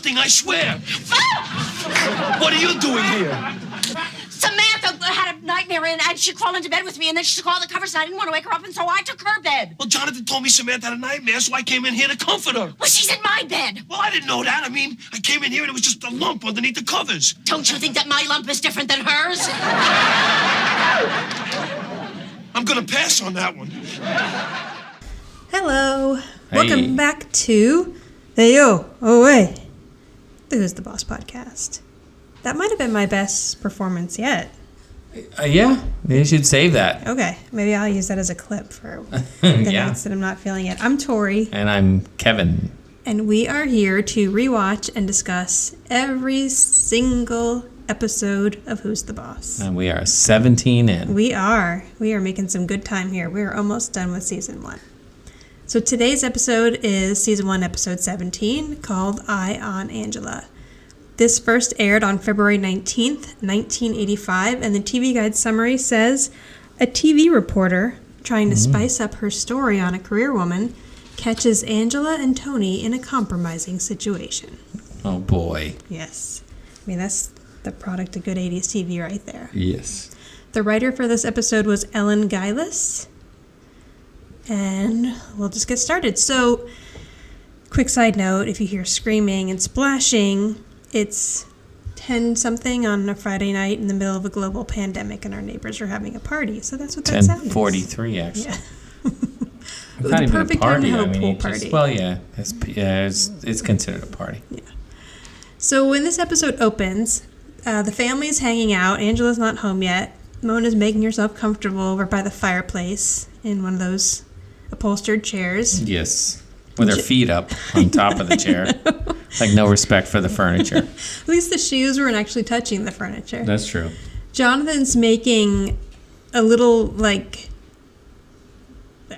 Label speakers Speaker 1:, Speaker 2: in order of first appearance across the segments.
Speaker 1: nothing, I swear. What are you doing here?
Speaker 2: Samantha had a nightmare and she crawled into bed with me and then she called the covers and I didn't want to wake her up and so I took her bed.
Speaker 1: Well, Jonathan told me Samantha had a nightmare, so I came in here to comfort her.
Speaker 2: Well, she's in my bed.
Speaker 1: Well, I didn't know that. I mean, I came in here and it was just a lump underneath the covers.
Speaker 2: Don't you think that my lump is different than hers?
Speaker 1: I'm gonna pass on that one.
Speaker 3: Hello.
Speaker 4: Hey.
Speaker 3: Welcome back to Hey Yo, Oh Hey, the Who's the Boss podcast. That might have been my best performance yet.
Speaker 4: Yeah, maybe you should save that.
Speaker 3: Okay, maybe I'll use that as a clip for the nights that I'm not feeling it. I'm Tori.
Speaker 4: And I'm Kevin.
Speaker 3: And we are here to rewatch and discuss every single episode of Who's the Boss.
Speaker 4: And we are 17 in.
Speaker 3: We are making some good time here. We are almost done with season 1. So today's episode is season 1, episode 17, called Eye on Angela. This first aired on February 19th, 1985, and the TV Guide summary says, a TV reporter trying to spice up her story on a career woman catches Angela and Tony in a compromising situation.
Speaker 4: Oh, boy.
Speaker 3: Yes. I mean, that's the product of good 80s TV right there.
Speaker 4: Yes.
Speaker 3: The writer for this episode was Ellen Gillis. And we'll just get started. So, quick side note, if you hear screaming and splashing, it's 10-something on a Friday night in the middle of a global pandemic, and our neighbors are having a party. So that's what that sound is.
Speaker 4: 10:43, actually.
Speaker 3: Yeah.
Speaker 4: It's not even a
Speaker 3: perfect time to
Speaker 4: party.
Speaker 3: have a
Speaker 4: I mean,
Speaker 3: pool
Speaker 4: it's
Speaker 3: party.
Speaker 4: just, well, yeah, it's considered a party.
Speaker 3: Yeah. So when this episode opens, the family's hanging out. Angela's not home yet. Mona's making herself comfortable over by the fireplace in one of those upholstered chairs.
Speaker 4: Yes, with her feet up on top of the chair. Like no respect for the furniture.
Speaker 3: At least the shoes weren't actually touching the furniture.
Speaker 4: That's true.
Speaker 3: Jonathan's making a little, like,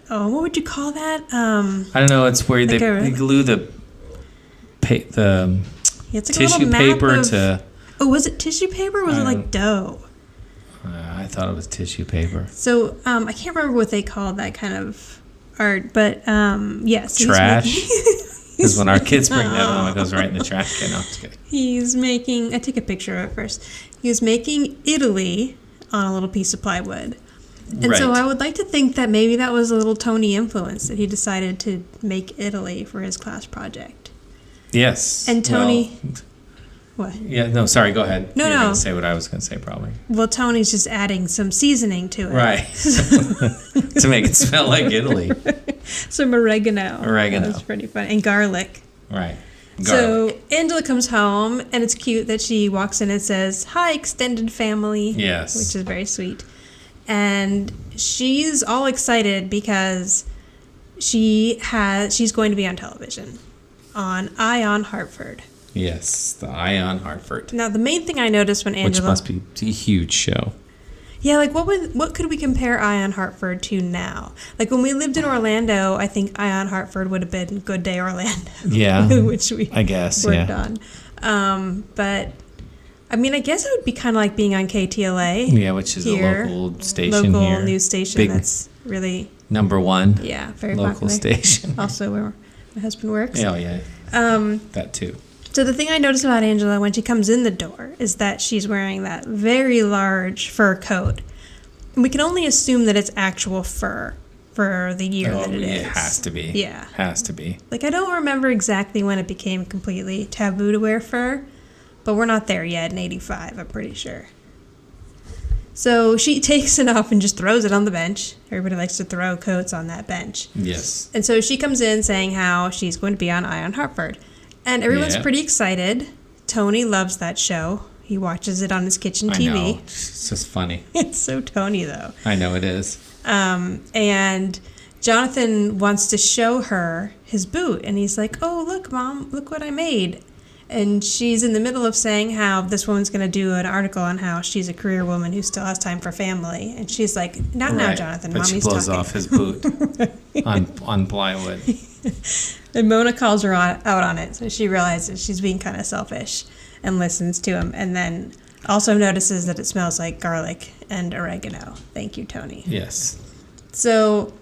Speaker 3: what would you call that?
Speaker 4: I don't know. It's where
Speaker 3: like
Speaker 4: they glue the
Speaker 3: it's like
Speaker 4: tissue
Speaker 3: a little
Speaker 4: paper
Speaker 3: map of,
Speaker 4: to.
Speaker 3: Oh, was it tissue paper or was it like dough?
Speaker 4: I thought it was tissue paper.
Speaker 3: So I can't remember what they called that kind of art, but yes.
Speaker 4: Trash. Because when our kids bring that home, it goes right in the trash can. No, I'm just kidding.
Speaker 3: He's making, I took a picture of it first. He was making Italy on a little piece of plywood. And so I would like to think that maybe that was a little Tony influence that he decided to make Italy for his class project.
Speaker 4: Yes.
Speaker 3: And Tony... What?
Speaker 4: Yeah, no, sorry, go ahead.
Speaker 3: No,
Speaker 4: You're
Speaker 3: no.
Speaker 4: going to say what I was going to say, probably.
Speaker 3: Well, Tony's just adding some seasoning to it.
Speaker 4: Right. To make it smell like Italy.
Speaker 3: Some oregano.
Speaker 4: Oregano.
Speaker 3: That's pretty funny. And garlic.
Speaker 4: Right. Garlic.
Speaker 3: So Angela comes home, and it's cute that she walks in and says, "Hi, extended family."
Speaker 4: Yes.
Speaker 3: Which is very sweet. And she's all excited because she's going to be on television on Eye on Hartford.
Speaker 4: Yes, the Eye on Hartford.
Speaker 3: Now, the main thing I noticed when Angela...
Speaker 4: Which must be a huge show.
Speaker 3: Yeah, like, what could we compare Eye on Hartford to now? Like, when we lived in Orlando, I think Eye on Hartford would have been Good Day Orlando.
Speaker 4: Yeah,
Speaker 3: which we
Speaker 4: I guess,
Speaker 3: worked on. But, I mean, I guess it would be kind of like being on KTLA.
Speaker 4: Yeah, which is
Speaker 3: here,
Speaker 4: a local station
Speaker 3: local
Speaker 4: here.
Speaker 3: news station
Speaker 4: Big
Speaker 3: that's really...
Speaker 4: #1.
Speaker 3: Yeah, very
Speaker 4: local
Speaker 3: popular.
Speaker 4: station.
Speaker 3: Also where my husband works.
Speaker 4: Oh, yeah. That too.
Speaker 3: So the thing I noticed about Angela when she comes in the door is that she's wearing that very large fur coat. And we can only assume that it's actual fur for the year that it is.
Speaker 4: It has to be.
Speaker 3: Yeah.
Speaker 4: Has to be.
Speaker 3: Like, I don't remember exactly when it became completely taboo to wear fur, but we're not there yet in 85, I'm pretty sure. So she takes it off and just throws it on the bench. Everybody likes to throw coats on that bench.
Speaker 4: Yes.
Speaker 3: And so she comes in saying how she's going to be on Eye on Hartford. And everyone's pretty excited. Tony loves that show. He watches it on his kitchen TV.
Speaker 4: I know. It's just funny.
Speaker 3: It's so Tony, though.
Speaker 4: I know it is.
Speaker 3: And Jonathan wants to show her his boot. And he's like, "Oh, look, Mom, look what I made." And she's in the middle of saying how this woman's going to do an article on how she's a career woman who still has time for family. And she's like, "Not now, Jonathan.
Speaker 4: But
Speaker 3: Mommy's
Speaker 4: she blows
Speaker 3: talking."
Speaker 4: off his boot on plywood.
Speaker 3: And Mona calls her out on it. So she realizes she's being kind of selfish and listens to him. And then also notices that it smells like garlic and oregano. Thank you, Tony.— So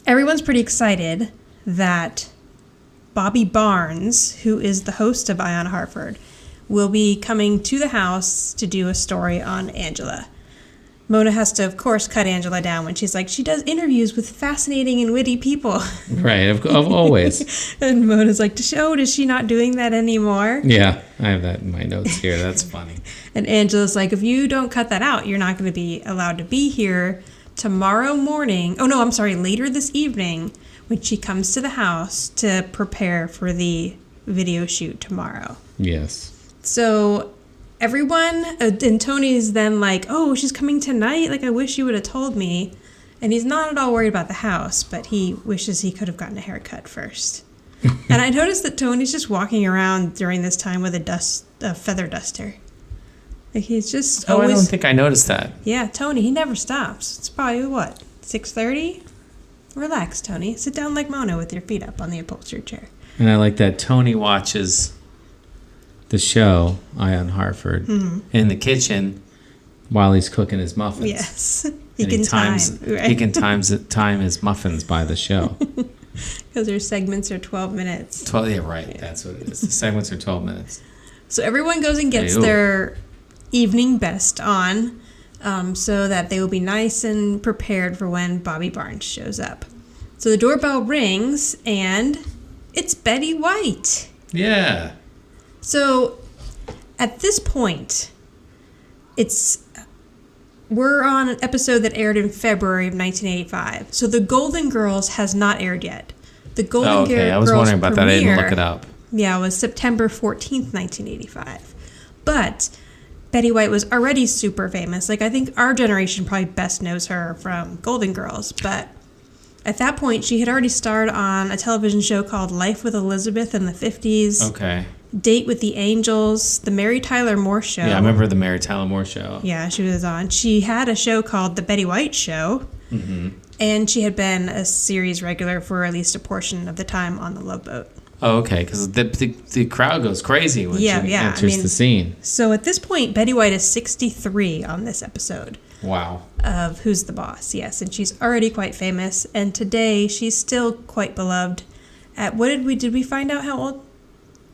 Speaker 3: everyone's pretty excited that Bobbie Barnes, who is the host of Eye on Hartford, will be coming to the house to do a story on Angela. Mona has to, of course, cut Angela down when she's like, she does interviews with fascinating and witty people.
Speaker 4: Right, of always.
Speaker 3: And Mona's like, is she not doing that anymore?
Speaker 4: Yeah, I have that in my notes here. That's funny.
Speaker 3: And Angela's like, if you don't cut that out, you're not going to be allowed to be here tomorrow morning. Oh, no, I'm sorry, later this evening when she comes to the house to prepare for the video shoot tomorrow.
Speaker 4: Yes.
Speaker 3: So everyone, and Tony's then like, oh, she's coming tonight? Like, I wish you would have told me. And he's not at all worried about the house, but he wishes he could have gotten a haircut first. And I noticed that Tony's just walking around during this time with a feather duster. Like, he's just always...
Speaker 4: I don't think I noticed that.
Speaker 3: Yeah, Tony, he never stops. It's probably, 6:30? Relax, Tony. Sit down like Mona with your feet up on the upholstered chair.
Speaker 4: And I like that Tony watches the show, Eye on Hartford, in the kitchen while he's cooking his muffins.
Speaker 3: Yes.
Speaker 4: He can time his muffins by the show.
Speaker 3: Because their segments are 12 minutes.
Speaker 4: 12, yeah, right. Yeah. That's what it is. The segments are 12 minutes.
Speaker 3: So everyone goes and gets their evening best on so that they will be nice and prepared for when Bobbie Barnes shows up. So the doorbell rings, and it's Betty White.
Speaker 4: Yeah.
Speaker 3: So at this point, we're on an episode that aired in February of 1985. So The Golden Girls has not aired yet. The Golden Girls
Speaker 4: I was wondering about that. I didn't look it up.
Speaker 3: Yeah, it was September 14th, 1985. But Betty White was already super famous. Like, I think our generation probably best knows her from Golden Girls. But at that point, she had already starred on a television show called Life with Elizabeth in the 50s.
Speaker 4: Okay.
Speaker 3: Date with the Angels, The Mary Tyler Moore Show.
Speaker 4: Yeah, I remember the Mary Tyler Moore Show.
Speaker 3: Yeah, she was on. She had a show called The Betty White Show. Mm-hmm. And she had been a series regular for at least a portion of the time on The Love Boat.
Speaker 4: Oh, okay, because the crowd goes crazy when she enters the scene.
Speaker 3: So at this point, Betty White is 63 on this episode.
Speaker 4: Wow.
Speaker 3: Of Who's the Boss, yes. And she's already quite famous. And today, she's still quite beloved. At did we find out how old?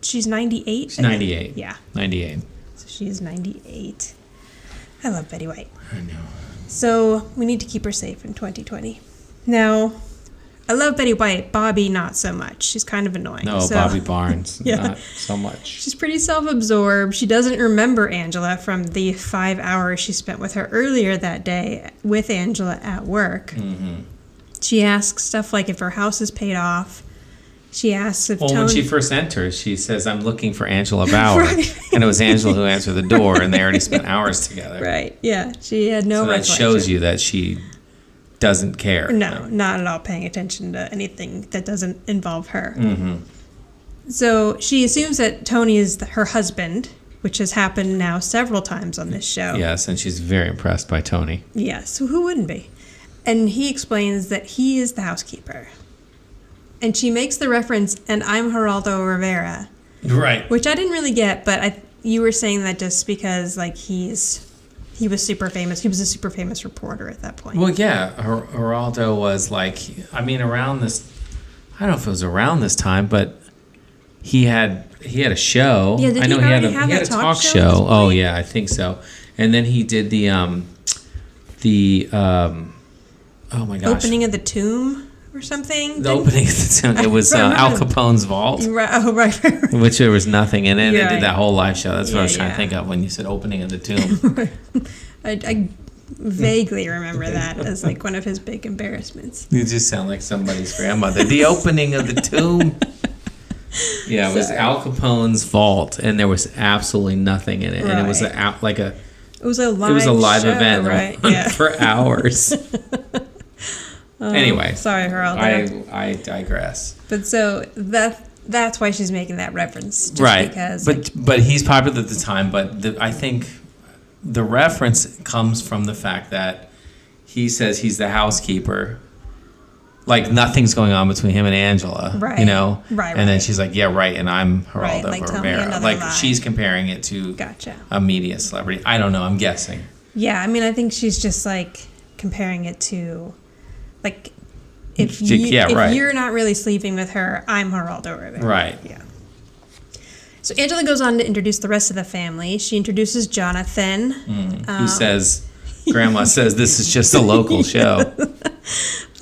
Speaker 3: She's 98?
Speaker 4: She's 98.
Speaker 3: Yeah.
Speaker 4: 98.
Speaker 3: So she's 98. I love Betty White.
Speaker 4: I know.
Speaker 3: So we need to keep her safe in 2020. Now, I love Betty White. Bobbie, not so much. She's kind of annoying.
Speaker 4: No, Bobbie Barnes, not so much.
Speaker 3: She's pretty self-absorbed. She doesn't remember Angela from the 5 hours she spent with her earlier that day with Angela at work. Mm-hmm. She asks stuff like if her house is paid off. She asks if
Speaker 4: when she first enters, she says, I'm looking for Angela Bauer. Right. And it was Angela who answered the door, and they already spent hours together.
Speaker 3: Right, yeah. She had no recollection.
Speaker 4: So that shows you that she doesn't care.
Speaker 3: No, not at all paying attention to anything that doesn't involve her. Mm-hmm. So she assumes that Tony is her husband, which has happened now several times on this show.
Speaker 4: Yes, and she's very impressed by Tony.
Speaker 3: Yes, who wouldn't be? And he explains that he is the housekeeper. And she makes the reference, and I'm Geraldo Rivera.
Speaker 4: Right.
Speaker 3: Which I didn't really get, but you were saying that just because, like, he was super famous. He was a super famous reporter at that point.
Speaker 4: Well, yeah. Geraldo was, like, around this... I don't know if it was around this time, but he had a show.
Speaker 3: Yeah, did he already have a talk show?
Speaker 4: Oh, yeah, I think so. And then he did oh, my gosh.
Speaker 3: Opening of the Tomb? Or something.
Speaker 4: The opening of the tomb. It was Al Capone's vault.
Speaker 3: Right. Oh, right.
Speaker 4: Which there was nothing in it. They did that whole live show. That's what I was trying to think of when you said opening of the tomb.
Speaker 3: I vaguely remember that as like one of his big embarrassments.
Speaker 4: You just sound like somebody's grandmother. The opening of the tomb. Yeah, it was Al Capone's vault, and there was absolutely nothing in it. Right. And it was
Speaker 3: It was a
Speaker 4: live
Speaker 3: show,
Speaker 4: event
Speaker 3: right?
Speaker 4: For hours. Anyway,
Speaker 3: sorry, Geraldo.
Speaker 4: I digress.
Speaker 3: But so that's why she's making that reference, just
Speaker 4: right?
Speaker 3: Because,
Speaker 4: but he's popular at the time. But I think the reference comes from the fact that he says he's the housekeeper. Like nothing's going on between him and Angela,
Speaker 3: right?
Speaker 4: Right. And then she's like, "Yeah, right." And I'm Geraldo Rivera. Like
Speaker 3: lie.
Speaker 4: She's comparing it to a media celebrity. I don't know. I'm guessing.
Speaker 3: Yeah, I mean, I think she's just like comparing it to. Like, if you're not really sleeping with her, I'm Geraldo Rivera.
Speaker 4: Right.
Speaker 3: Yeah. So Angela goes on to introduce the rest of the family. She introduces Jonathan.
Speaker 4: Who says, Grandma says this is just a local show.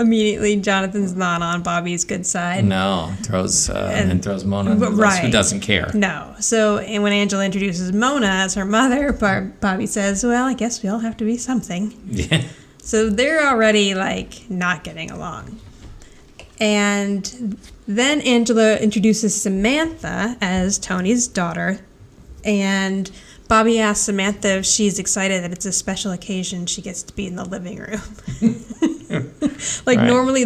Speaker 3: Immediately, Jonathan's not on Bobbie's good side.
Speaker 4: No, throws Mona,
Speaker 3: right.
Speaker 4: who doesn't care.
Speaker 3: No. So and when Angela introduces Mona as her mother, Bobbie says, well, I guess we all have to be something.
Speaker 4: Yeah.
Speaker 3: So they're already, like, not getting along. And then Angela introduces Samantha as Tony's daughter. And Bobbie asks Samantha if she's excited that it's a special occasion she gets to be in the living room. Like,
Speaker 4: right.
Speaker 3: normally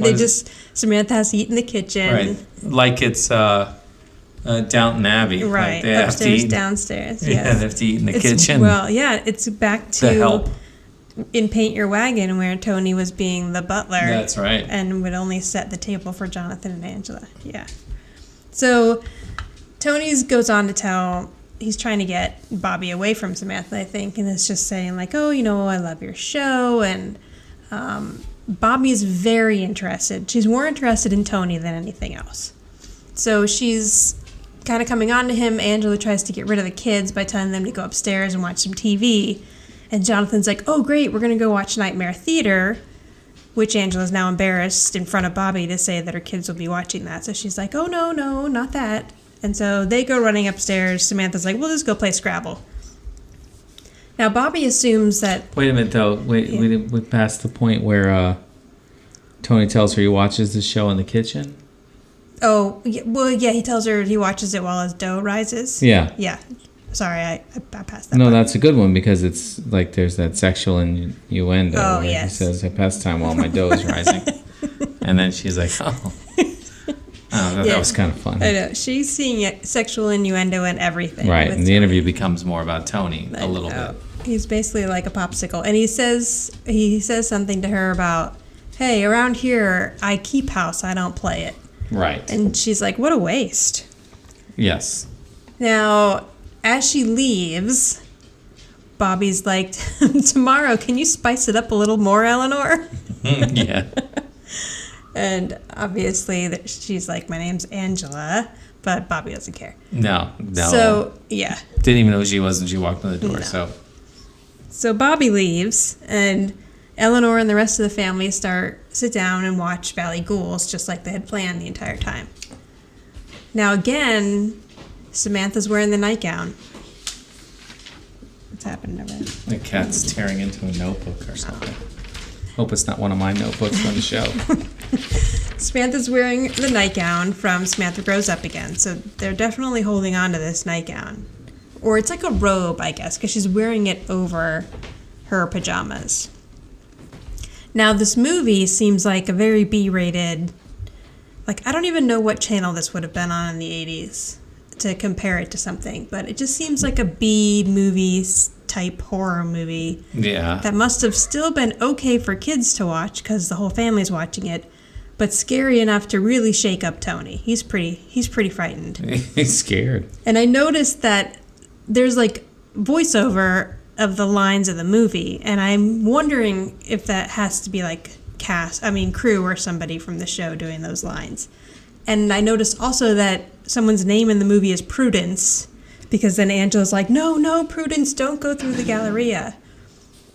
Speaker 3: Samantha has to eat in the kitchen.
Speaker 4: Right. Like it's Downton Abbey.
Speaker 3: Right.
Speaker 4: Like they
Speaker 3: upstairs,
Speaker 4: have to
Speaker 3: downstairs.
Speaker 4: Yeah, they have to eat in the kitchen.
Speaker 3: Well, yeah, it's back to...
Speaker 4: The help.
Speaker 3: In Paint Your Wagon, where Tony was being the butler.
Speaker 4: That's right.
Speaker 3: And would only set the table for Jonathan and Angela. Yeah. So Tony's goes on to tell, he's trying to get Bobbie away from Samantha, I think, and it's just saying, like, oh, I love your show. And Bobbie's very interested. She's more interested in Tony than anything else. So she's kind of coming on to him. Angela tries to get rid of the kids by telling them to go upstairs and watch some TV. And Jonathan's like, oh, great, we're going to go watch Nightmare Theater, which Angela's now embarrassed in front of Bobbie to say that her kids will be watching that. So she's like, oh, no, not that. And so they go running upstairs. Samantha's like, we'll just go play Scrabble. Now, Bobbie assumes that...
Speaker 4: Wait a minute, though. We passed the point where Tony tells her he watches the show in the kitchen?
Speaker 3: Oh, well, yeah, he tells her he watches it while his dough rises.
Speaker 4: Yeah.
Speaker 3: Yeah. Sorry, I passed that.
Speaker 4: No,
Speaker 3: part.
Speaker 4: that's a good one because it's like there's that sexual innuendo where
Speaker 3: yes.
Speaker 4: he says, I pass time while my dough is rising. And then she's like, oh. That was kind of fun.
Speaker 3: I know. She's seeing sexual innuendo and everything.
Speaker 4: Right, and the
Speaker 3: Tony.
Speaker 4: interview becomes more about Tony a little bit.
Speaker 3: He's basically like a popsicle. And he says something to her about, hey, around here, I keep house, I don't play it.
Speaker 4: Right.
Speaker 3: And she's like, what a waste.
Speaker 4: Yes.
Speaker 3: Now, as she leaves, Bobbie's like, tomorrow, can you spice it up a little more, Eleanor?
Speaker 4: Yeah.
Speaker 3: And obviously, she's like, my name's Angela, but Bobbie doesn't care.
Speaker 4: No.
Speaker 3: So, yeah.
Speaker 4: Didn't even know who she was when she walked in the door,
Speaker 3: So Bobbie leaves, and Eleanor and the rest of the family sit down and watch Valley Ghouls, just like they had planned the entire time. Now, again... Samantha's wearing the nightgown. What's happening over there?
Speaker 4: The cat's tearing into a notebook or something. Hope it's not one of my notebooks from the show.
Speaker 3: Samantha's wearing the nightgown from Samantha Grows Up Again. So they're definitely holding on to this nightgown. Or it's like a robe, I guess, because she's wearing it over her pajamas. Now, this movie seems like a very B-rated... Like, I don't even know what channel this would have been on in the 80s. To compare it to something, but it just seems like a B-movie type horror movie.
Speaker 4: Yeah.
Speaker 3: That must have still been okay for kids to watch because the whole family's watching it, but scary enough to really shake up Tony. He's pretty frightened.
Speaker 4: He's scared.
Speaker 3: And I noticed that there's like voiceover of the lines of the movie, and I'm wondering if that has to be like crew or somebody from the show doing those lines. And I noticed also that someone's name in the movie is Prudence, because then Angela's like, no, Prudence, don't go through the Galleria.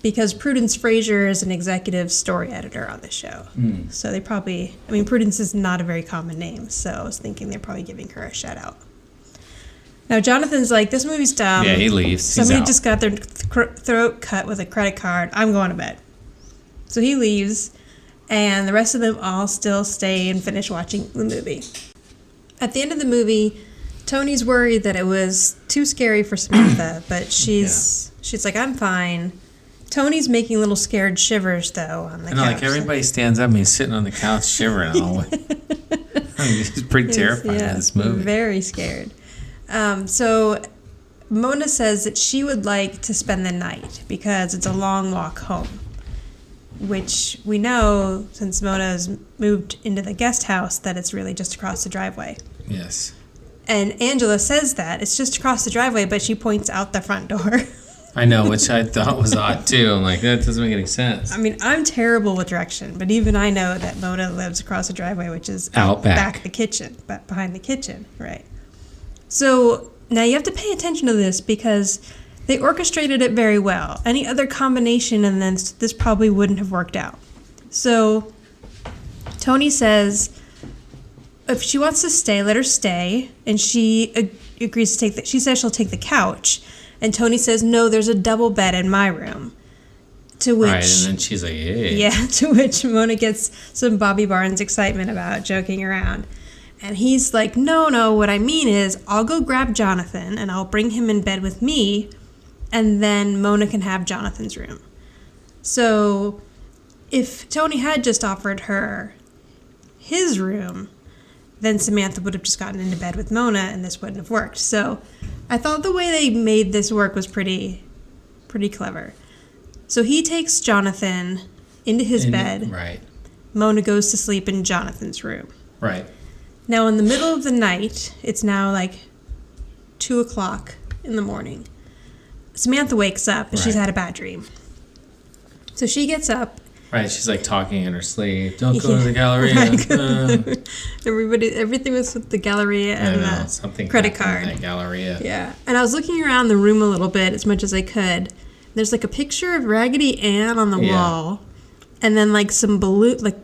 Speaker 3: Because Prudence Fraser is an executive story editor on the show. So they probably, Prudence is not a very common name, so I was thinking they're probably giving her a shout out. Now, Jonathan's like, this movie's dumb.
Speaker 4: Yeah, he leaves.
Speaker 3: Somebody just got their throat cut with a credit card. I'm going to bed. So he leaves. And the rest of them all still stay and finish watching the movie. At the end of the movie, Tony's worried that it was too scary for Samantha, but she's like, I'm fine. Tony's making little scared shivers, though, on the couch.
Speaker 4: Like everybody stands up and he's sitting on the couch shivering all the way. He's pretty terrified in this movie.
Speaker 3: Very scared. So Mona says that she would like to spend the night because it's a long walk home. Which we know, since Mona's moved into the guest house, that it's really just across the driveway.
Speaker 4: Yes.
Speaker 3: And Angela says that. It's just across the driveway, but she points out the front door.
Speaker 4: I know, which I thought was odd too. I'm like, that doesn't make any sense.
Speaker 3: I mean, I'm terrible with direction, but even I know that Mona lives across the driveway, which is
Speaker 4: Out back.
Speaker 3: the kitchen, but behind the kitchen, right? So now you have to pay attention to this because they orchestrated it very well. Any other combination and then this probably wouldn't have worked out. So Tony says if she wants to stay, let her stay, and she agrees to take she says she'll take the couch, and Tony says no, there's a double bed in my room. To which,
Speaker 4: right, and then she's like, hey.
Speaker 3: Yeah, to which Mona gets some Bobbie Barnes excitement about joking around. And he's like, no, what I mean is I'll go grab Jonathan and I'll bring him in bed with me, and then Mona can have Jonathan's room. So if Tony had just offered her his room, then Samantha would have just gotten into bed with Mona and this wouldn't have worked. So I thought the way they made this work was pretty clever. So he takes Jonathan into his bed.
Speaker 4: Right.
Speaker 3: Mona goes to sleep in Jonathan's room.
Speaker 4: Right.
Speaker 3: Now, in the middle of the night, it's now like 2 o'clock in the morning. Samantha wakes up and she's had a bad dream. So she gets up.
Speaker 4: Right, she's like talking in her sleep. Don't go to the Galleria.
Speaker 3: Everything was with the Galleria and the credit card.
Speaker 4: At Galleria.
Speaker 3: Yeah. And I was looking around the room a little bit as much as I could. There's like a picture of Raggedy Ann on the wall, and then like some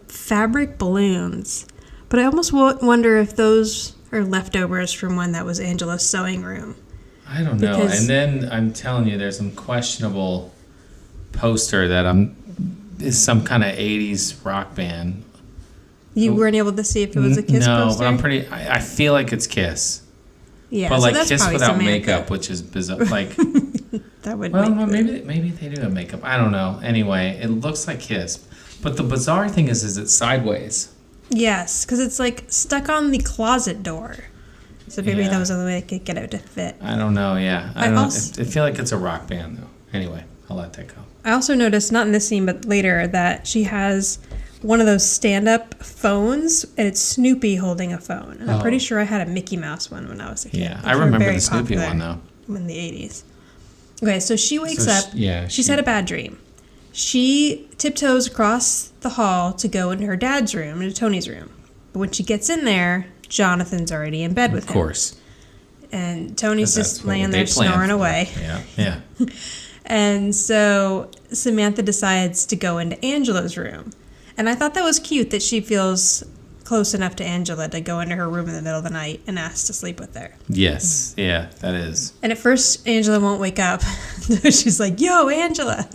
Speaker 3: fabric balloons. But I almost wonder if those are leftovers from when that was Angela's sewing room.
Speaker 4: I don't know. And then I'm telling you, there's some questionable poster that is some kind of 80s rock band.
Speaker 3: You weren't able to see if it was a Kiss poster?
Speaker 4: No, but I feel like it's Kiss.
Speaker 3: Yeah,
Speaker 4: but
Speaker 3: so
Speaker 4: like
Speaker 3: that's
Speaker 4: Kiss without
Speaker 3: Samantha.
Speaker 4: Makeup, which is bizarre. Like,
Speaker 3: that would
Speaker 4: maybe they do have makeup. I don't know. Anyway, it looks like Kiss. But the bizarre thing is it's sideways.
Speaker 3: Yes, because it's like stuck on the closet door. So maybe that was the only way I could get it to fit.
Speaker 4: I don't know, yeah. I feel like it's a rock band, though. Anyway, I'll let that go.
Speaker 3: I also noticed, not in this scene, but later, that she has one of those stand-up phones, and it's Snoopy holding a phone. And I'm pretty sure I had a Mickey Mouse one when I was a kid.
Speaker 4: Yeah, I remember the Snoopy one, though.
Speaker 3: In the 80s. Okay, so she wakes up. She's had a bad dream. She tiptoes across the hall to go into her dad's room, into Tony's room. But when she gets in there, Jonathan's already in bed with him.
Speaker 4: Of course.
Speaker 3: And Tony's just laying there snoring away.
Speaker 4: Yeah.
Speaker 3: And so Samantha decides to go into Angela's room. And I thought that was cute that she feels close enough to Angela to go into her room in the middle of the night and ask to sleep with her.
Speaker 4: Yes. Yeah, that is.
Speaker 3: And at first, Angela won't wake up. She's like, yo, Angela.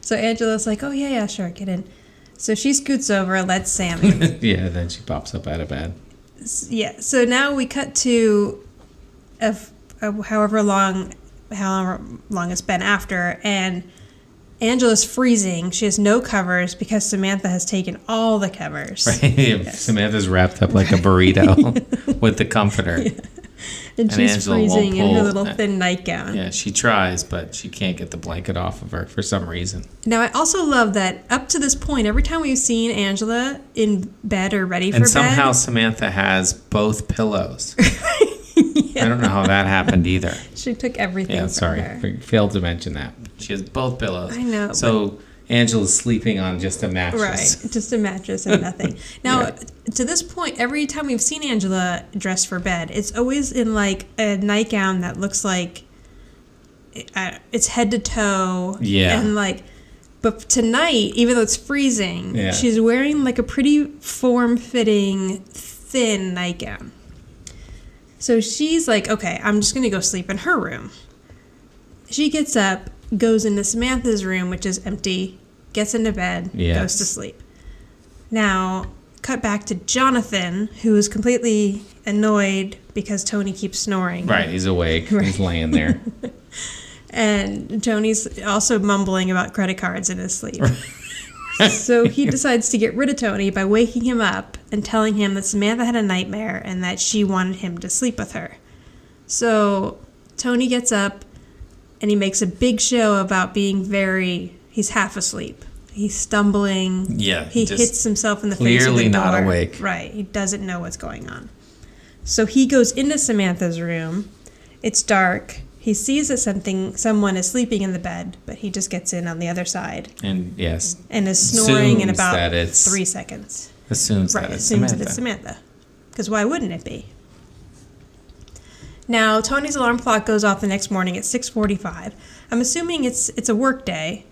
Speaker 3: So Angela's like, oh, yeah, sure, get in. So she scoots over, lets Sam in.
Speaker 4: Yeah, then she pops up out of bed.
Speaker 3: Yeah, so now we cut to however long it's been after, and Angela's freezing. She has no covers because Samantha has taken all the covers.
Speaker 4: Right. Yes. Samantha's wrapped up like a burrito with the comforter. Yeah.
Speaker 3: And she's Angela freezing in her little thin nightgown.
Speaker 4: Yeah, she tries, but she can't get the blanket off of her for some reason.
Speaker 3: Now, I also love that up to this point, every time we've seen Angela in bed or ready for bed.
Speaker 4: And somehow Samantha has both pillows. I don't know how that happened either.
Speaker 3: She took everything from her.
Speaker 4: Failed to mention that. She has both pillows.
Speaker 3: I know.
Speaker 4: So Angela's sleeping on just a mattress.
Speaker 3: Right, just a mattress and nothing. Now, to this point, every time we've seen Angela dressed for bed, it's always in like a nightgown that looks like it's head to toe.
Speaker 4: Yeah.
Speaker 3: And like, but tonight, even though it's freezing, she's wearing like a pretty form-fitting, thin nightgown. So she's like, okay, I'm just going to go sleep in her room. She gets up, goes into Samantha's room, which is empty, gets into bed, goes to sleep. Now, cut back to Jonathan, who is completely annoyed because Tony keeps snoring.
Speaker 4: Right, he's awake. Right. He's laying there.
Speaker 3: And Tony's also mumbling about credit cards in his sleep. So he decides to get rid of Tony by waking him up and telling him that Samantha had a nightmare and that she wanted him to sleep with her. So Tony gets up and he makes a big show about being he's half asleep. He's stumbling.
Speaker 4: Yeah.
Speaker 3: He hits himself in the face with the door.
Speaker 4: Clearly not awake.
Speaker 3: Right. He doesn't know what's going on. So he goes into Samantha's room. It's dark. He sees that someone is sleeping in the bed, but he just gets in on the other side.
Speaker 4: And yes.
Speaker 3: And is snoring in
Speaker 4: assumes
Speaker 3: about
Speaker 4: that it's-
Speaker 3: 3 seconds.
Speaker 4: Assumes that it's
Speaker 3: assumes
Speaker 4: Samantha.
Speaker 3: that it's Samantha. Because why wouldn't it be? Now, Tony's alarm clock goes off the next morning at 6:45. I'm assuming it's a work day,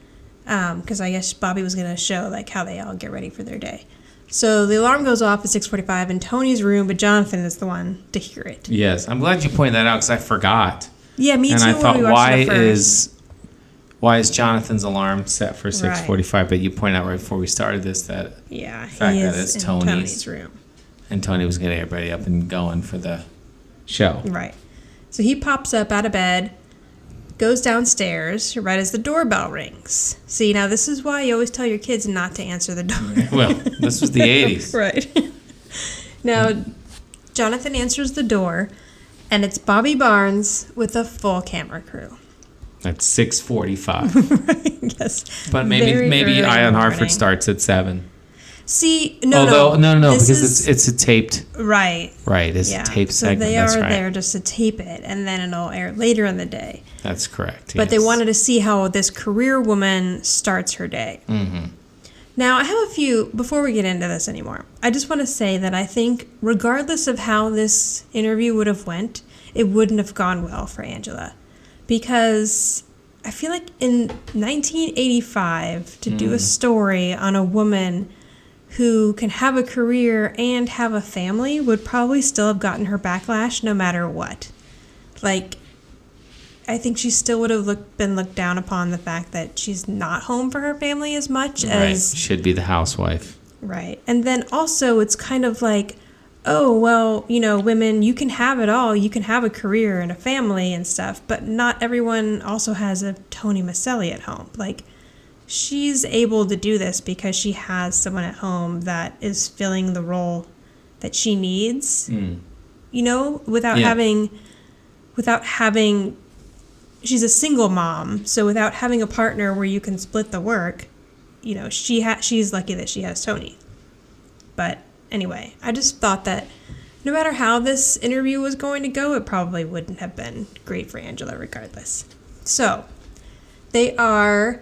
Speaker 3: because I guess Bobbie was going to show like how they all get ready for their day. So the alarm goes off at 6:45 in Tony's room, but Jonathan is the one to hear it.
Speaker 4: Yes, I'm glad you pointed that out because I forgot.
Speaker 3: Yeah, me too.
Speaker 4: And I
Speaker 3: when
Speaker 4: thought,
Speaker 3: we watched it first.
Speaker 4: why is Jonathan's alarm set for 6:45? But you pointed out right before we started this that
Speaker 3: Yeah,
Speaker 4: fact
Speaker 3: he
Speaker 4: that
Speaker 3: is
Speaker 4: it's
Speaker 3: in
Speaker 4: Tony's.
Speaker 3: Tony's room.
Speaker 4: And Tony was getting everybody up and going for the show.
Speaker 3: Right. So he pops up out of bed, goes downstairs right as the doorbell rings. See, now this is why you always tell your kids not to answer the door.
Speaker 4: Well, this was the 80s.
Speaker 3: Right. Now, Jonathan answers the door, and it's Bobbie Barnes with a full camera crew.
Speaker 4: At 6:45.
Speaker 3: Right, yes.
Speaker 4: But
Speaker 3: Very
Speaker 4: maybe
Speaker 3: early
Speaker 4: Ion Harford
Speaker 3: morning.
Speaker 4: starts at 7.
Speaker 3: See,
Speaker 4: No,
Speaker 3: this
Speaker 4: because
Speaker 3: is-
Speaker 4: it's a taped.
Speaker 3: Right.
Speaker 4: Right, it's
Speaker 3: Yeah.
Speaker 4: a taped
Speaker 3: So
Speaker 4: segment.
Speaker 3: they
Speaker 4: That's
Speaker 3: are
Speaker 4: right.
Speaker 3: there just to tape it, and then it'll air later in the day.
Speaker 4: That's correct.
Speaker 3: But they
Speaker 4: yes.
Speaker 3: wanted to see how this career woman starts her day.
Speaker 4: Mm-hmm.
Speaker 3: Now, I have a few, before we get into this anymore, I just want to say that I think regardless of how this interview would have went, it wouldn't have gone well for Angela. Because I feel like in 1985, to do a story on a woman who can have a career and have a family would probably still have gotten her backlash no matter what. Like, I think she still would have been looked down upon the fact that she's not home for her family as much as...
Speaker 4: Right, should be the housewife.
Speaker 3: Right. And then also it's kind of like, oh, well, you know, women, you can have it all. You can have a career and a family and stuff, but not everyone also has a Tony Micelli at home. Like, she's able to do this because she has someone at home that is filling the role that she needs, you know, without having, she's a single mom. So without having a partner where you can split the work, you know, she's lucky that she has Tony. But anyway, I just thought that no matter how this interview was going to go, it probably wouldn't have been great for Angela regardless. So they are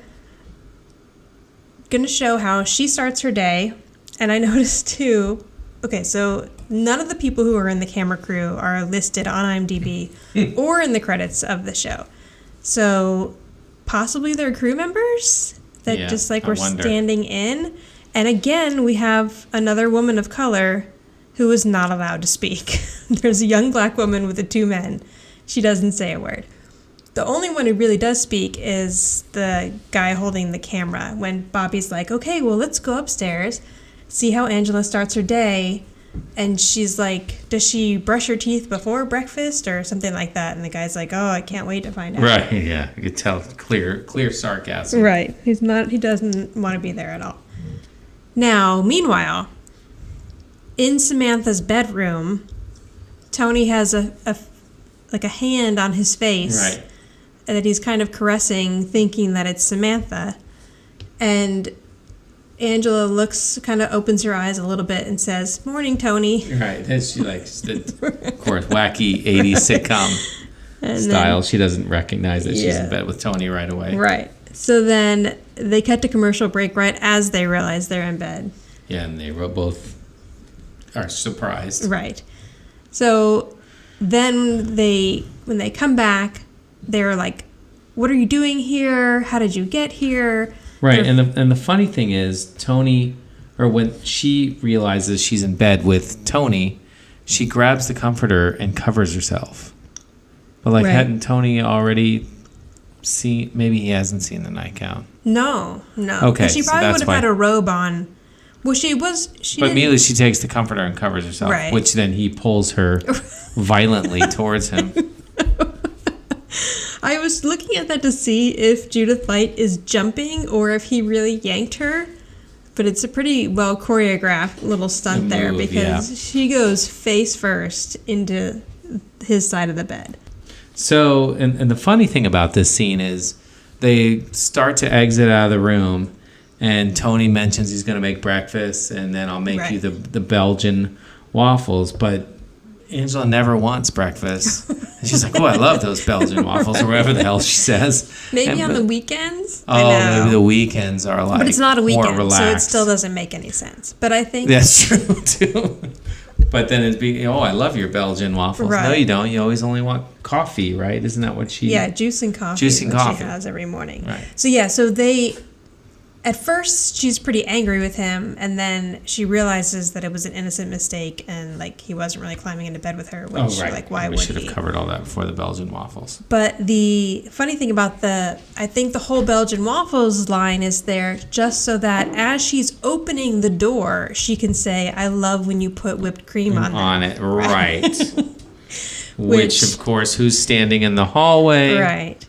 Speaker 3: going to show how she starts her day. And I noticed too, okay, so none of the people who are in the camera crew are listed on IMDb or in the credits of the show. So possibly they're crew members that just like were standing in. And again, we have another woman of color who is not allowed to speak. There's a young black woman with the 2 men. She doesn't say a word. The only one who really does speak is the guy holding the camera when Bobbie's like, okay, well, let's go upstairs, see how Angela starts her day. And she's like, does she brush her teeth before breakfast or something like that? And the guy's like, oh, I can't wait to find out.
Speaker 4: Right, yeah. You could tell clear sarcasm.
Speaker 3: Right. He doesn't want to be there at all. Now, meanwhile, in Samantha's bedroom, Tony has a hand on his face.
Speaker 4: Right.
Speaker 3: That he's kind of caressing, thinking that it's Samantha. And Angela kind of opens her eyes a little bit and says, morning, Tony.
Speaker 4: Right. That's she likes the, of course, wacky 80s sitcom style. She doesn't recognize that she's in bed with Tony right away.
Speaker 3: Right. So then they cut to commercial break right as they realize they're in bed.
Speaker 4: Yeah, and they both are surprised.
Speaker 3: Right. So then when they come back, they're like, what are you doing here? How did you get here?
Speaker 4: Right, and the funny thing is, when she realizes she's in bed with Tony, she grabs the comforter and covers herself. But hadn't Tony already seen? Maybe he hasn't seen the nightgown.
Speaker 3: No.
Speaker 4: Okay,
Speaker 3: And she probably would have had a robe on. Well, but
Speaker 4: immediately she takes the comforter and covers herself,
Speaker 3: right.
Speaker 4: Which then he pulls her violently towards him.
Speaker 3: I was looking at that to see if Judith Light is jumping or if he really yanked her. But it's a pretty well choreographed little stunt there because she goes face first into his side of the bed.
Speaker 4: So, and the funny thing about this scene is they start to exit out of the room and Tony mentions he's going to make breakfast and then I'll make you the Belgian waffles. But Angela never wants breakfast. And she's like, oh, I love those Belgian waffles, or whatever the hell she says.
Speaker 3: Maybe on the weekends.
Speaker 4: Oh, maybe the weekends are like,
Speaker 3: but it's not a
Speaker 4: more
Speaker 3: weekend,
Speaker 4: relaxed.
Speaker 3: so it still doesn't make any sense. But I think
Speaker 4: that's true too. But then it'd be, oh, I love your Belgian waffles.
Speaker 3: Right.
Speaker 4: No, you don't. You always only want coffee, right? Isn't that what she?
Speaker 3: Yeah, juice and coffee.
Speaker 4: Juice and
Speaker 3: is what
Speaker 4: coffee.
Speaker 3: she has every morning.
Speaker 4: Right.
Speaker 3: So yeah, so they. At first, she's pretty angry with him, and then she realizes that it was an innocent mistake, and like he wasn't really climbing into bed with her. Which, like, why would he?
Speaker 4: We should have covered all that before the Belgian waffles.
Speaker 3: But the funny thing about I think the whole Belgian waffles line is there just so that as she's opening the door, she can say, "I love when you put whipped cream on them."
Speaker 4: On it, right? Which, of course, who's standing in the hallway?
Speaker 3: Right,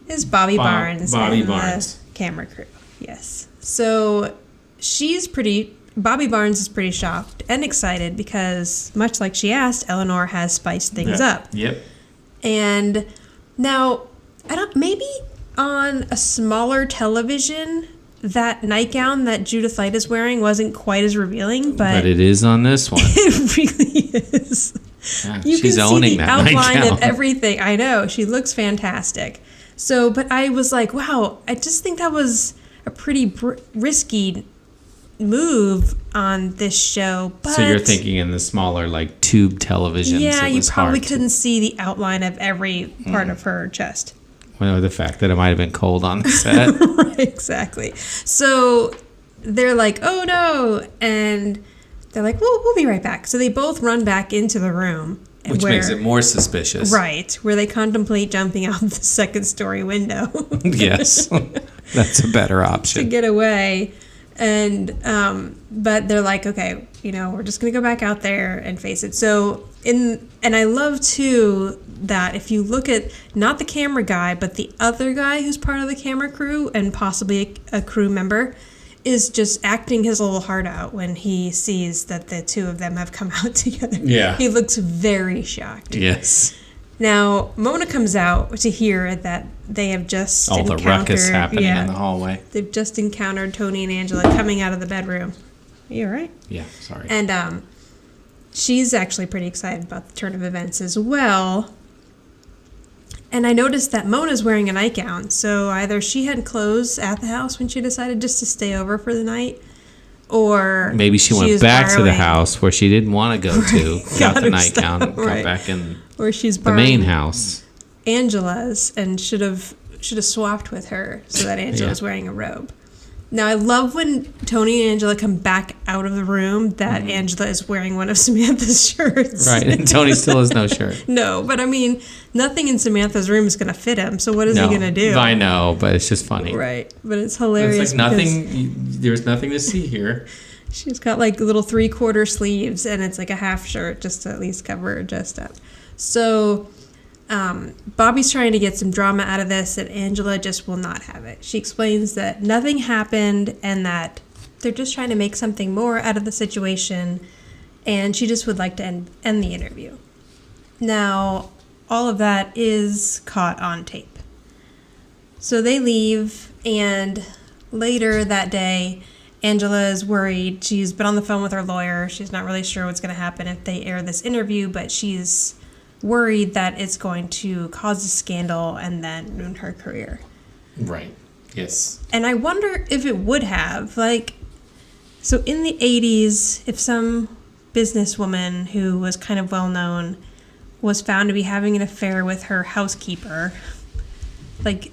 Speaker 3: is Bobbie Barnes.
Speaker 4: Bobbie
Speaker 3: and
Speaker 4: Barnes,
Speaker 3: the camera crew. Yes. So Bobbie Barnes is pretty shocked and excited because, much like she asked, Eleanor has spiced things up.
Speaker 4: Yep.
Speaker 3: And now, maybe on a smaller television, that nightgown that Judith Light is wearing wasn't quite as revealing, but
Speaker 4: it is on this one.
Speaker 3: It really is.
Speaker 4: Yeah,
Speaker 3: You
Speaker 4: she's
Speaker 3: can
Speaker 4: owning
Speaker 3: see the
Speaker 4: that
Speaker 3: outline
Speaker 4: nightgown.
Speaker 3: of everything. I know. She looks fantastic. So, but I was like, wow, I just think that was a pretty risky move on this show. But
Speaker 4: so you're thinking in the smaller, like, tube televisions.
Speaker 3: yeah, you probably
Speaker 4: hard
Speaker 3: couldn't see the outline of every part of her chest.
Speaker 4: Well, the fact that it might have been cold on the set.
Speaker 3: Right, exactly. So they're like, oh no, and they're like, well, we'll be right back. So they both run back into the room.
Speaker 4: Which makes it more suspicious.
Speaker 3: Right, where they contemplate jumping out the second-story window.
Speaker 4: Yes, that's a better option.
Speaker 3: To get away. And, but they're like, okay, we're just going to go back out there and face it. So, and I love, too, that if you look at not the camera guy, but the other guy who's part of the camera crew and possibly a crew member, is just acting his little heart out when he sees that the two of them have come out together.
Speaker 4: Yeah.
Speaker 3: He looks very shocked.
Speaker 4: Yes.
Speaker 3: Now, Mona comes out to hear that they have just
Speaker 4: All the ruckus happening in the hallway.
Speaker 3: They've just encountered Tony and Angela coming out of the bedroom. Are you all right?
Speaker 4: Yeah, sorry.
Speaker 3: And she's actually pretty excited about the turn of events as well. And I noticed that Mona's wearing a nightgown, so either she had clothes at the house when she decided just to stay over for the night, or
Speaker 4: maybe she went back to the house where she didn't want to go to, got the nightgown, got back in
Speaker 3: or she's
Speaker 4: the main house.
Speaker 3: Angela's and should have swapped with her so that Angela's wearing a robe. Now, I love when Tony and Angela come back out of the room that Angela is wearing one of Samantha's shirts.
Speaker 4: Right, and Tony still has no shirt.
Speaker 3: No, but I mean, nothing in Samantha's room is going to fit him, so what is he going to do?
Speaker 4: I know, but it's just funny.
Speaker 3: Right, but it's hilarious.
Speaker 4: It's like nothing, there's nothing to see here.
Speaker 3: She's got like little 3/4 sleeves, and it's like a half shirt just to at least cover her chest up. So Bobbie's trying to get some drama out of this, and Angela just will not have it. She explains that nothing happened and that they're just trying to make something more out of the situation, and she just would like to end the interview. Now, all of that is caught on tape. So they leave, and later that day, Angela is worried. She's been on the phone with her lawyer. She's not really sure what's going to happen if they air this interview, but she's worried that it's going to cause a scandal and then ruin her career.
Speaker 4: Right. Yes.
Speaker 3: And I wonder if it would have. Like, so in the 80s, if some businesswoman who was kind of well-known was found to be having an affair with her housekeeper, like,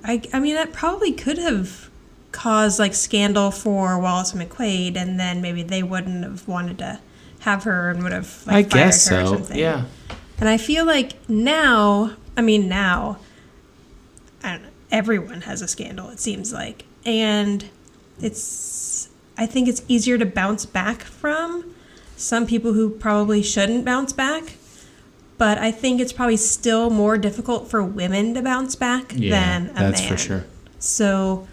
Speaker 3: I mean, that probably could have caused, like, scandal for Wallace and McQuaid, and then maybe they wouldn't have wanted to have her and would have like fired her or something. Yeah. And I feel like now, I don't know, everyone has a scandal, it seems like. And I think it's easier to bounce back from some people who probably shouldn't bounce back. But I think it's probably still more difficult for women to bounce back than a man.
Speaker 4: That's for sure.
Speaker 3: So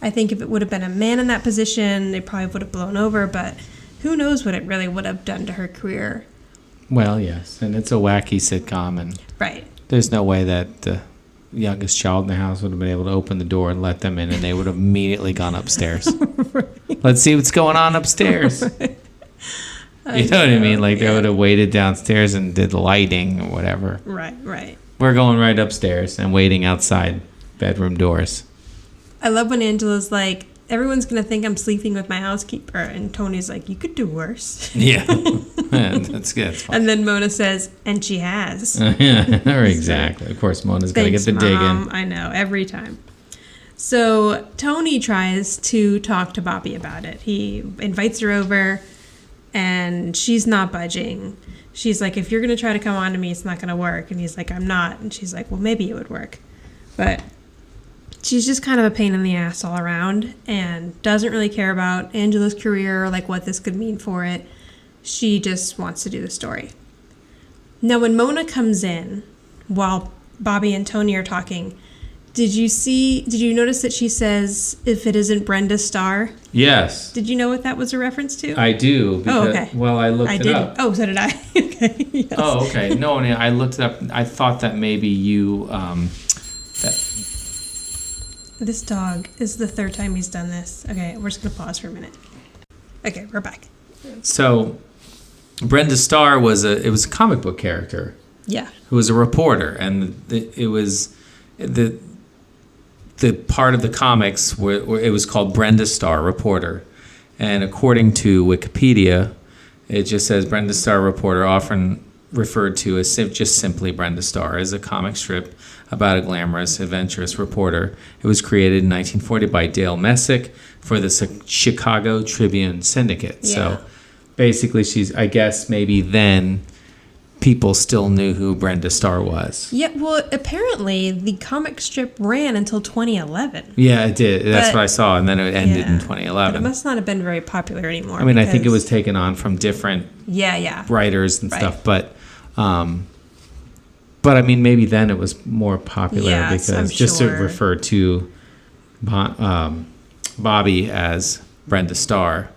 Speaker 3: I think if it would have been a man in that position, they probably would have blown over, but who knows what it really would have done to her career.
Speaker 4: Well, yes, and it's a wacky sitcom, and
Speaker 3: right.
Speaker 4: There's no way that the youngest child in the house would have been able to open the door and let them in, and they would have immediately gone upstairs. Right. Let's see what's going on upstairs. You know what I mean? Like, they would have waited downstairs and did lighting or whatever.
Speaker 3: Right.
Speaker 4: We're going right upstairs and waiting outside bedroom doors.
Speaker 3: I love when Angela's like, everyone's going to think I'm sleeping with my housekeeper. And Tony's like, you could do worse.
Speaker 4: Yeah. That's good. That's
Speaker 3: And then Mona says, and she has.
Speaker 4: Yeah, exactly. Of course, Mona's got to get the dig in.
Speaker 3: I know, every time. So Tony tries to talk to Bobbie about it. He invites her over, and she's not budging. She's like, if you're going to try to come on to me, it's not going to work. And he's like, I'm not. And she's like, well, maybe it would work. But she's just kind of a pain in the ass all around and doesn't really care about Angela's career or like what this could mean for it. She just wants to do the story. Now, when Mona comes in while Bobbie and Tony are talking, did you notice that she says, if it isn't Brenda Starr?
Speaker 4: Yes.
Speaker 3: Did you know what that was a reference to?
Speaker 4: I do. Because,
Speaker 3: okay.
Speaker 4: Well, I looked it up.
Speaker 3: Oh, so did I. Okay. Yes.
Speaker 4: Oh, okay. No, I looked it up. I thought that maybe you...
Speaker 3: This dog is the third time he's done this. Okay, we're just going to pause for a minute. Okay, we're back.
Speaker 4: So, Brenda Starr was a comic book character.
Speaker 3: Yeah.
Speaker 4: Who was a reporter, and it was the part of the comics where it was called Brenda Starr Reporter, and according to Wikipedia, it just says Brenda Starr Reporter, often referred to as just simply Brenda Starr, as a comic strip about a glamorous, adventurous reporter. It was created in 1940 by Dale Messick for the Chicago Tribune Syndicate.
Speaker 3: Yeah.
Speaker 4: So basically, I guess maybe then people still knew who Brenda Starr was.
Speaker 3: Yeah, well, apparently the comic strip ran until 2011.
Speaker 4: Yeah, it did. That's what I saw, and then it ended in 2011.
Speaker 3: But it must not have been very popular anymore.
Speaker 4: I mean, I think it was taken on from different writers and stuff, but I mean, maybe then it was more popular because just to refer to Bobbie as Brenda Starr.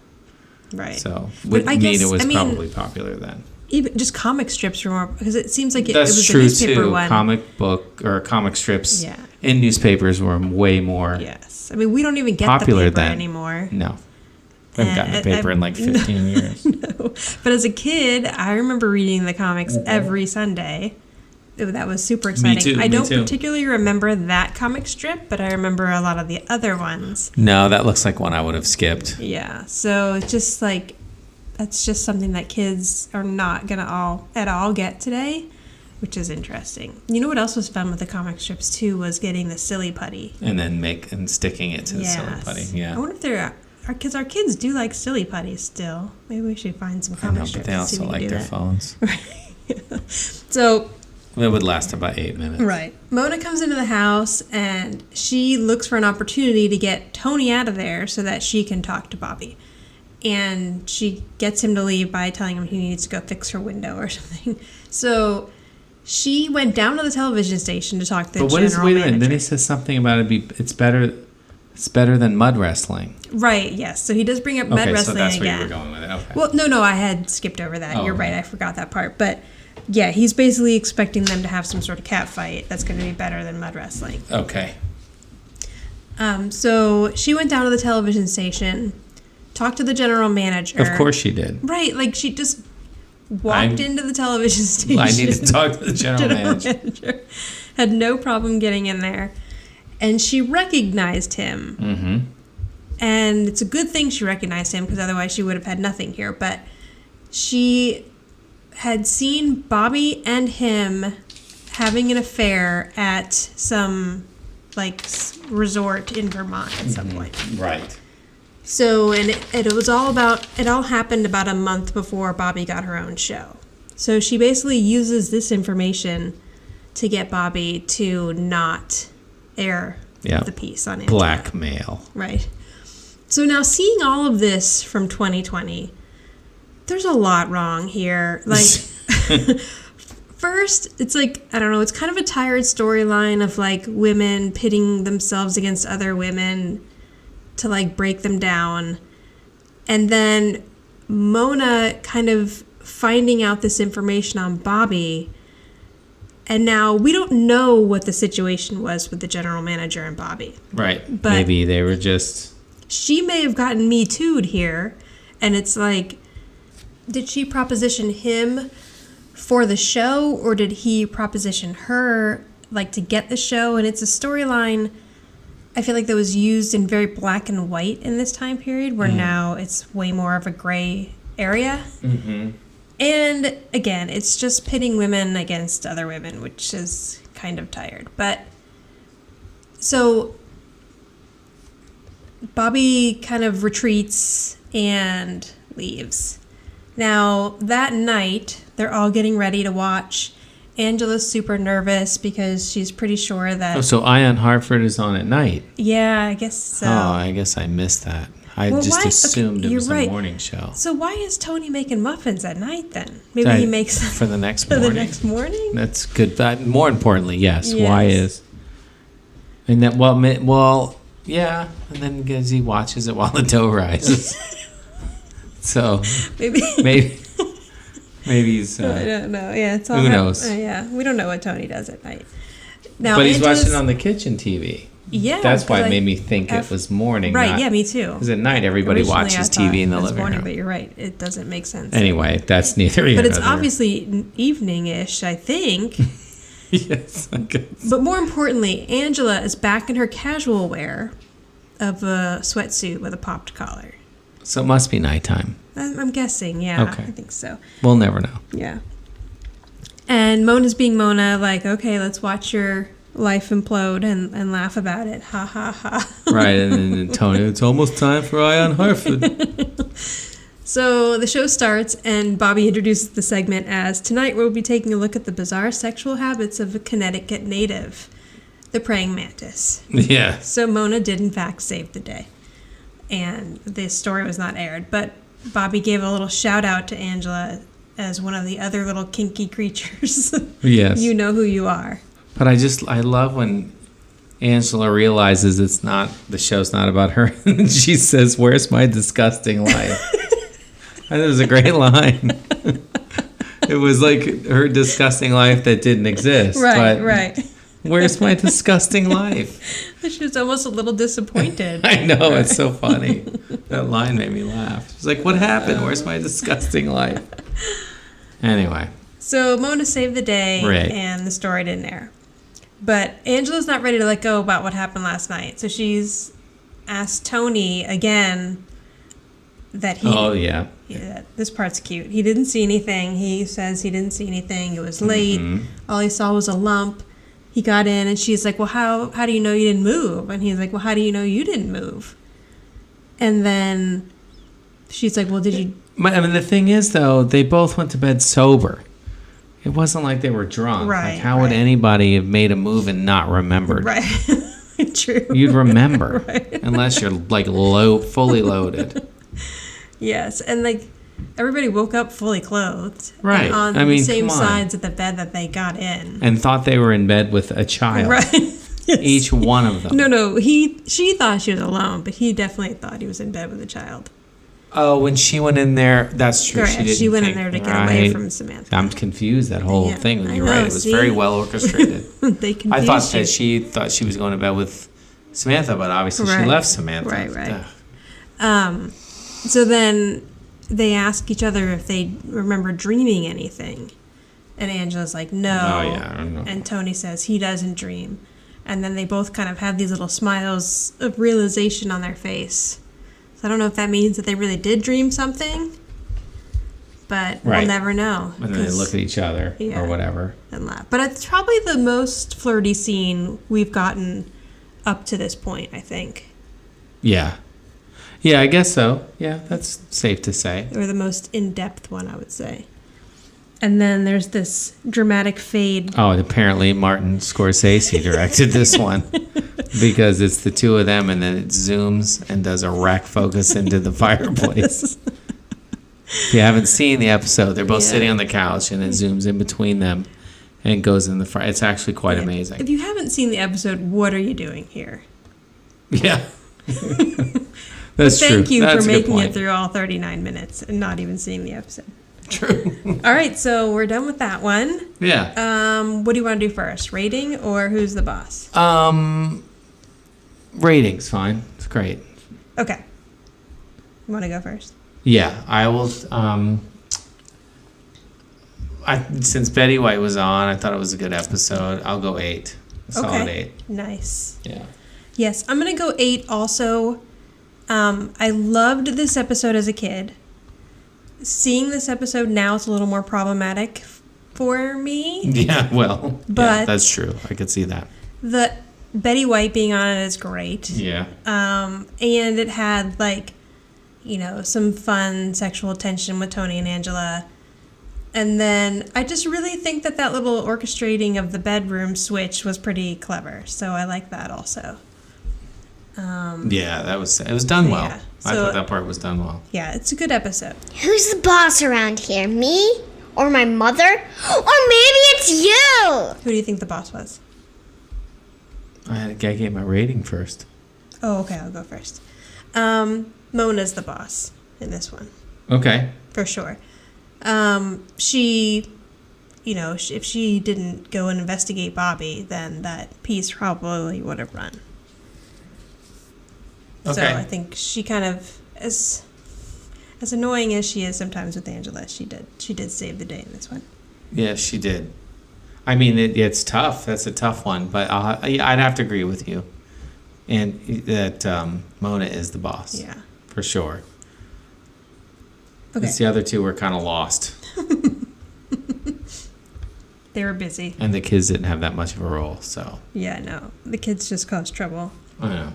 Speaker 3: Right.
Speaker 4: So would mean it was probably popular then.
Speaker 3: Even just comic strips were more, because it seems like it
Speaker 4: That's
Speaker 3: was
Speaker 4: true
Speaker 3: a newspaper
Speaker 4: too.
Speaker 3: one.
Speaker 4: Comic book or comic strips in newspapers were way more.
Speaker 3: Yes. I mean, we don't even get
Speaker 4: popular
Speaker 3: the paper
Speaker 4: then.
Speaker 3: anymore.
Speaker 4: No. I haven't gotten a paper in like 15 years.
Speaker 3: No. But as a kid, I remember reading the comics every Sunday. That was super exciting. I don't particularly remember that comic strip, but I remember a lot of the other ones.
Speaker 4: No, that looks like one I would have skipped.
Speaker 3: Yeah. So it's just like, that's just something that kids are not going to at all get today, which is interesting. You know what else was fun with the comic strips too was getting the silly putty.
Speaker 4: And then sticking it to the silly putty. Yeah.
Speaker 3: I wonder if because our kids do like silly putty still. Maybe we should find some comic strips.
Speaker 4: But they also like their phones.
Speaker 3: Right. So
Speaker 4: it would last about 8 minutes.
Speaker 3: Right. Mona comes into the house and she looks for an opportunity to get Tony out of there so that she can talk to Bobbie. And she gets him to leave by telling him he needs to go fix her window or something. So she went down to the television station to talk to the general manager. Wait a minute.
Speaker 4: Then he says something about it's better than mud wrestling.
Speaker 3: Right, yes. So he does bring up mud wrestling again.
Speaker 4: Okay, so that's where you were going with it. Okay.
Speaker 3: Well, no, I had skipped over that. You're right. I forgot that part. But yeah, he's basically expecting them to have some sort of cat fight that's going to be better than mud wrestling.
Speaker 4: Okay.
Speaker 3: So she went down to the television station, talked to the general manager.
Speaker 4: Of course she did.
Speaker 3: Right, like she just walked into the television station.
Speaker 4: I need to talk to the general manager.
Speaker 3: Had no problem getting in there. And she recognized him.
Speaker 4: Mm-hmm.
Speaker 3: And it's a good thing she recognized him because otherwise she would have had nothing here. But she had seen Bobbie and him having an affair at some resort in Vermont at some point.
Speaker 4: Right.
Speaker 3: So, and it all happened about a month before Bobbie got her own show. So she basically uses this information to get Bobbie to not air the piece on Angela.
Speaker 4: Blackmail.
Speaker 3: Right. So now seeing all of this from 2020, there's a lot wrong here. First, it's I don't know, it's kind of a tired storyline of women pitting themselves against other women to break them down. And then Mona kind of finding out this information on Bobbie. And now we don't know what the situation was with the general manager and Bobbie.
Speaker 4: Right. But maybe they were just...
Speaker 3: She may have gotten Me Too'd here. And it's did she proposition him for the show, or did he proposition her, like, to get the show? And it's a storyline, I feel like, that was used in very black and white in this time period, where now it's way more of a gray area. Mm-hmm. And, again, it's just pitting women against other women, which is kind of tired. But, so, Bobbie kind of retreats and leaves. Now, that night, they're all getting ready to watch. Angela's super nervous because she's pretty sure that...
Speaker 4: Oh, so Ion Hartford is on at night.
Speaker 3: Yeah, I guess so.
Speaker 4: Oh, I guess I missed that. I just assumed it was a morning show.
Speaker 3: So why is Tony making muffins at night then? Maybe he makes them
Speaker 4: for the next
Speaker 3: for
Speaker 4: morning.
Speaker 3: the next morning?
Speaker 4: That's good. But more importantly, yes. Why is... And that, well, yeah. And then because he watches it while the dough rises. So maybe he's.
Speaker 3: I don't know. Yeah, it's all.
Speaker 4: Who knows?
Speaker 3: Yeah, we don't know what Tony does at night. Now,
Speaker 4: but he's watching on the kitchen TV.
Speaker 3: Yeah,
Speaker 4: that's why it made me think it was morning.
Speaker 3: Right? Yeah, me too.
Speaker 4: Because at night everybody watches TV in the living room.
Speaker 3: But you're right. It doesn't make sense.
Speaker 4: Anyway, that's neither here.
Speaker 3: But it's obviously evening-ish, I think.
Speaker 4: Yes, I guess.
Speaker 3: But more importantly, Angela is back in her casual wear of a sweatsuit with a popped collar.
Speaker 4: So it must be nighttime.
Speaker 3: I'm guessing, yeah.
Speaker 4: Okay.
Speaker 3: I think so.
Speaker 4: We'll never know.
Speaker 3: Yeah. And Mona's being Mona, like, okay, let's watch your life implode and laugh about it. Ha, ha, ha.
Speaker 4: Right, and then Tony, it's almost time for Ion Hartford.
Speaker 3: So the show starts, and Bobbie introduces the segment as, tonight we'll be taking a look at the bizarre sexual habits of a Connecticut native, the praying mantis.
Speaker 4: Yeah.
Speaker 3: So Mona did, in fact, save the day. And this story was not aired, but Bobbie gave a little shout out to Angela as one of the other little kinky creatures.
Speaker 4: Yes.
Speaker 3: You know who you are.
Speaker 4: But I love when Angela realizes the show's not about her. And she says, "Where's my disgusting life?" And it was a great line. It was like her disgusting life that didn't exist.
Speaker 3: Right, right.
Speaker 4: Where's my disgusting life?
Speaker 3: She was almost a little disappointed.
Speaker 4: I know, it's so funny. That line made me laugh. She's like, what happened? Where's my disgusting life? Anyway.
Speaker 3: So Mona saved the day,
Speaker 4: right.
Speaker 3: And the story didn't air. But Angela's not ready to let go about what happened last night. So she's asked Tony again that he...
Speaker 4: Oh, yeah.
Speaker 3: Yeah, this part's cute. He didn't see anything. He says he didn't see anything. It was late. Mm-hmm. All he saw was a lump. He got in, and she's like, well, how do you know you didn't move? And he's like, well, how do you know you didn't move? And then she's like, well, did you...
Speaker 4: I mean, the thing is, though, they both went to bed sober. It wasn't like they were drunk.
Speaker 3: Right.
Speaker 4: Like, how would anybody have made a move and not remembered?
Speaker 3: Right. True.
Speaker 4: You'd remember.
Speaker 3: Right.
Speaker 4: Unless you're, like, fully loaded.
Speaker 3: Yes, and, like, everybody woke up fully clothed.
Speaker 4: Right.
Speaker 3: And on the same sides of the bed that they got in.
Speaker 4: And thought they were in bed with a child.
Speaker 3: Right. Yes.
Speaker 4: Each one of them.
Speaker 3: No, she thought she was alone, but he definitely thought he was in bed with a child.
Speaker 4: Oh, when she went in there, that's true.
Speaker 3: Right, she went in there to get away from Samantha.
Speaker 4: I'm confused, that whole thing. You're right. It was very well orchestrated.
Speaker 3: They confused
Speaker 4: I thought that she thought she was going to bed with Samantha, but obviously she left Samantha.
Speaker 3: Right. So then they ask each other if they remember dreaming anything. And Angela's like, no.
Speaker 4: Oh, yeah, I don't know.
Speaker 3: And Tony says he doesn't dream. And then they both kind of have these little smiles of realization on their face. So I don't know if that means that they really did dream something. But we'll never know.
Speaker 4: And then they look at each other or whatever.
Speaker 3: And laugh. But it's probably the most flirty scene we've gotten up to this point, I think.
Speaker 4: Yeah. Yeah, I guess so. Yeah, that's safe to say.
Speaker 3: Or the most in-depth one, I would say. And then there's this dramatic fade.
Speaker 4: Oh, apparently Martin Scorsese directed this one. Because it's the two of them, and then it zooms and does a rack focus into the fireplace. If you haven't seen the episode, they're both sitting on the couch, and it zooms in between them and goes in the fire. It's actually quite amazing.
Speaker 3: If you haven't seen the episode, what are you doing here?
Speaker 4: Yeah. That's true.
Speaker 3: Thank you for making it through all 39 minutes and not even seeing the episode.
Speaker 4: True.
Speaker 3: All right, so we're done with that one.
Speaker 4: Yeah.
Speaker 3: What do you want to do first? Rating or who's the boss?
Speaker 4: Rating's fine. It's great.
Speaker 3: Okay. You want to go first?
Speaker 4: Yeah, I will. Since Betty White was on, I thought it was a good episode. I'll go 8. Solid 8.
Speaker 3: Nice.
Speaker 4: Yeah.
Speaker 3: Yes, I'm going to go 8 also. I loved this episode as a kid. Seeing this episode now, it's a little more problematic for me.
Speaker 4: Yeah, well,
Speaker 3: But
Speaker 4: that's true. I could see that.
Speaker 3: The Betty White being on it is great.
Speaker 4: Yeah.
Speaker 3: And it had, like, you know, some fun sexual tension with Tony and Angela. And then I just really think that little orchestrating of the bedroom switch was pretty clever. So I like that also.
Speaker 4: Yeah, it was done well.
Speaker 3: Yeah,
Speaker 4: I thought that part was done well.
Speaker 3: Yeah, it's a good episode.
Speaker 5: Who's the boss around here? Me? Or my mother? Or maybe it's you!
Speaker 3: Who do you think the boss was?
Speaker 4: I gotta get my rating first.
Speaker 3: Oh, okay, I'll go first. Mona's the boss in this one.
Speaker 4: Okay.
Speaker 3: For sure. She, you know, if she didn't go and investigate Bobbie, then that piece probably would have run.
Speaker 4: Okay.
Speaker 3: So I think she kind of, as annoying as she is sometimes with Angela, she did save the day in this one.
Speaker 4: Yeah, she did. I mean, it's tough. That's a tough one, but I'd have to agree with you, and that Mona is the boss.
Speaker 3: Yeah,
Speaker 4: for sure.
Speaker 3: Okay.
Speaker 4: Because the other two were kind of lost.
Speaker 3: They were busy.
Speaker 4: And the kids didn't have that much of a role, so.
Speaker 3: Yeah, no. The kids just caused trouble.
Speaker 4: I know.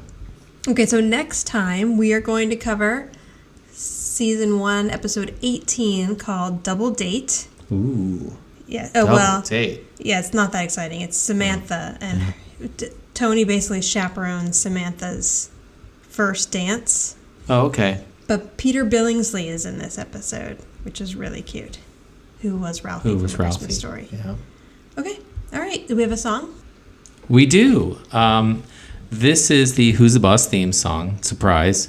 Speaker 3: Okay, so next time we are going to cover season 1, episode 18, called Double Date.
Speaker 4: Ooh.
Speaker 3: Yeah.
Speaker 4: Double date.
Speaker 3: Yeah, it's not that exciting. It's Samantha, and Tony basically chaperones Samantha's first dance.
Speaker 4: Oh, okay.
Speaker 3: But Peter Billingsley is in this episode, which is really cute. Who was Ralphie from The Christmas Story.
Speaker 4: Yeah.
Speaker 3: Okay. All right. Do we have a song?
Speaker 4: We do. This is the Who's the Boss theme song. Surprise.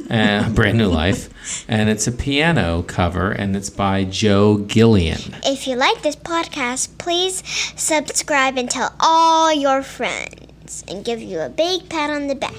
Speaker 4: Brand New Life. And it's a piano cover, and it's by Joe Gillian.
Speaker 5: If you like this podcast, please subscribe and tell all your friends. And give you a big pat on the back.